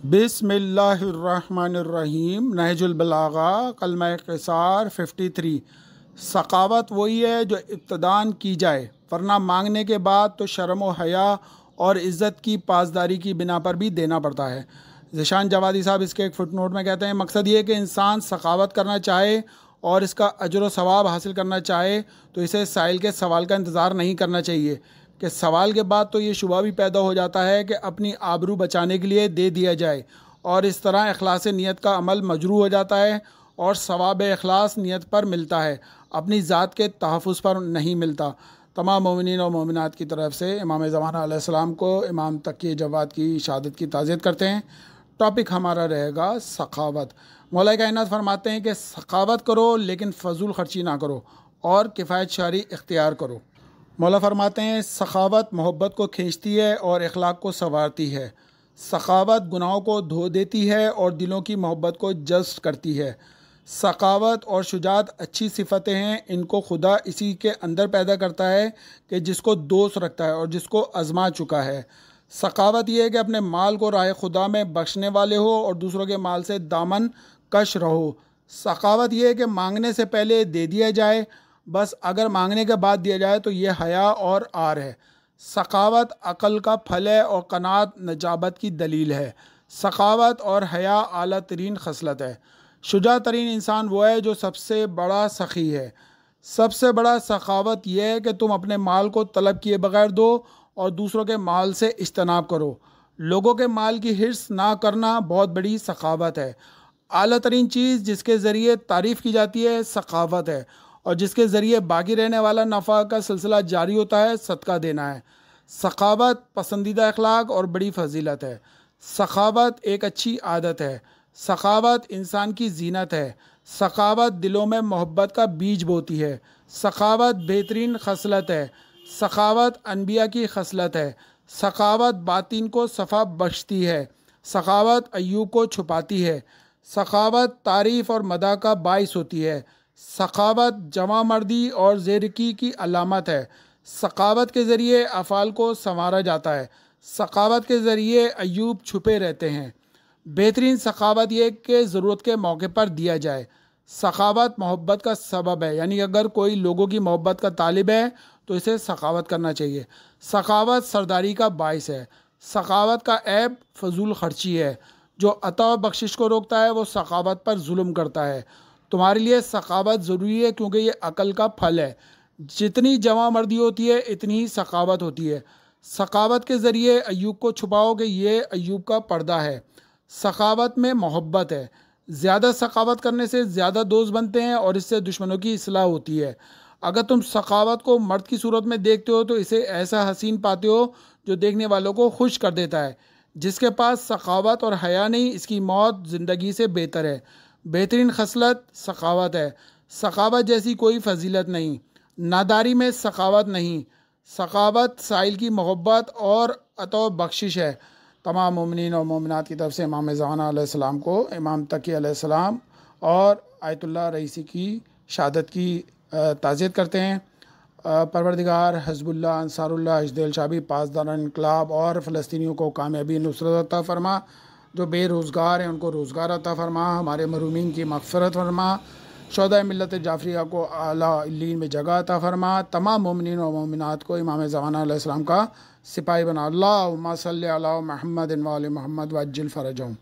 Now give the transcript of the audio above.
بسم اللہ الرحمن الرحیم۔ نہج البلاغہ کلمہ قصار 53۔ سخاوت وہی ہے جو ابتداً کی جائے، ورنہ مانگنے کے بعد تو شرم و حیا اور عزت کی پاسداری کی بنا پر بھی دینا پڑتا ہے۔ ذیشان جوادی صاحب اس کے ایک فٹ نوٹ میں کہتے ہیں، مقصد یہ ہے کہ انسان سخاوت کرنا چاہے اور اس کا اجر و ثواب حاصل کرنا چاہے تو اسے سائل کے سوال کا انتظار نہیں کرنا چاہیے کہ سوال کے بعد تو یہ شبہ بھی پیدا ہو جاتا ہے کہ اپنی آبرو بچانے کے لیے دے دیا جائے، اور اس طرح اخلاص نیت کا عمل مجروح ہو جاتا ہے اور ثواب اخلاص نیت پر ملتا ہے، اپنی ذات کے تحفظ پر نہیں ملتا۔ تمام مومنین اور مومنات کی طرف سے امام زمانہ علیہ السلام کو امام تقی جواد کی شہادت کی تعزیت کرتے ہیں۔ ٹاپک ہمارا رہے گا سخاوت۔ مولا کائنات فرماتے ہیں کہ سخاوت کرو لیکن فضول خرچی نہ کرو اور کفایت شعری اختیار کرو۔ مولا فرماتے ہیں سخاوت محبت کو کھینچتی ہے اور اخلاق کو سنوارتی ہے۔ سخاوت گناہوں کو دھو دیتی ہے اور دلوں کی محبت کو جذب کرتی ہے۔ سخاوت اور شجاعت اچھی صفتیں ہیں، ان کو خدا اسی کے اندر پیدا کرتا ہے کہ جس کو دوست رکھتا ہے اور جس کو آزما چکا ہے۔ سخاوت یہ ہے کہ اپنے مال کو راہ خدا میں بخشنے والے ہو اور دوسروں کے مال سے دامن کش رہو۔ سخاوت یہ ہے کہ مانگنے سے پہلے دے دیا جائے، بس اگر مانگنے کے بعد دیا جائے تو یہ حیا اور عار ہے۔ سخاوت عقل کا پھل ہے اور قناعت نجابت کی دلیل ہے۔ سخاوت اور حیا اعلیٰ ترین خصلت ہے۔ شجاع ترین انسان وہ ہے جو سب سے بڑا سخی ہے۔ سب سے بڑا سخاوت یہ ہے کہ تم اپنے مال کو طلب کیے بغیر دو اور دوسروں کے مال سے اجتناب کرو۔ لوگوں کے مال کی حرص نہ کرنا بہت بڑی سخاوت ہے۔ اعلیٰ ترین چیز جس کے ذریعے تعریف کی جاتی ہے سخاوت ہے، اور جس کے ذریعے باقی رہنے والا نفع کا سلسلہ جاری ہوتا ہے صدقہ دینا ہے۔ سخاوت پسندیدہ اخلاق اور بڑی فضیلت ہے۔ سخاوت ایک اچھی عادت ہے۔ سخاوت انسان کی زینت ہے۔ سخاوت دلوں میں محبت کا بیج بوتی ہے۔ سخاوت بہترین خصلت ہے۔ سخاوت انبیاء کی خصلت ہے۔ سخاوت باطن کو صفا بخشتی ہے۔ سخاوت عیوب کو چھپاتی ہے۔ سخاوت تعریف اور مدح کا باعث ہوتی ہے۔ سخاوت جوان مردی اور زیرکی کی علامت ہے۔ سخاوت کے ذریعے افعال کو سنوارا جاتا ہے۔ سخاوت کے ذریعے عیوب چھپے رہتے ہیں۔ بہترین سخاوت یہ کہ ضرورت کے موقع پر دیا جائے۔ سخاوت محبت کا سبب ہے، یعنی اگر کوئی لوگوں کی محبت کا طالب ہے تو اسے سخاوت کرنا چاہیے۔ سخاوت سرداری کا باعث ہے۔ سخاوت کا عیب فضول خرچی ہے۔ جو عطا و بخشش کو روکتا ہے وہ سخاوت پر ظلم کرتا ہے۔ تمہارے لیے سخاوت ضروری ہے کیونکہ یہ عقل کا پھل ہے۔ جتنی جوان مردی ہوتی ہے اتنی ہی سخاوت ہوتی ہے۔ سخاوت کے ذریعے عیوب کو چھپاؤ کہ یہ عیوب کا پردہ ہے۔ سخاوت میں محبت ہے۔ زیادہ سخاوت کرنے سے زیادہ دوست بنتے ہیں اور اس سے دشمنوں کی اصلاح ہوتی ہے۔ اگر تم سخاوت کو مرد کی صورت میں دیکھتے ہو تو اسے ایسا حسین پاتے ہو جو دیکھنے والوں کو خوش کر دیتا ہے۔ جس کے پاس سخاوت اور حیا نہیں، اس کی موت زندگی سے بہتر ہے۔ بہترین خصلت سخاوت ہے۔ سخاوت جیسی کوئی فضیلت نہیں۔ ناداری میں سخاوت نہیں۔ سخاوت سائل کی محبت اور عطا و بخشش ہے۔ تمام مومنین اور مومنات کی طرف سے امام زمانہ علیہ السلام کو امام تقی علیہ السلام اور آیت اللہ رئیسی کی شہادت کی تعزیت کرتے ہیں۔ پروردگار حزب اللہ، انصار اللہ، حشد الشعبی، پاسدار انقلاب اور فلسطینیوں کو کامیابی نصرت عطا فرما۔ جو بے روزگار ہیں ان کو روزگار عطا فرما۔ ہمارے محرومین کی مغفرت فرما۔ شہدائے ملت جعفریہ کو اعلیٰ علیین میں جگہ عطا فرما۔ تمام مومنین و مومنات کو امام زمانہ علیہ السلام کا سپاہی بنا۔ اللہم صلی علی محمد و آل محمد وعجل فرجہم۔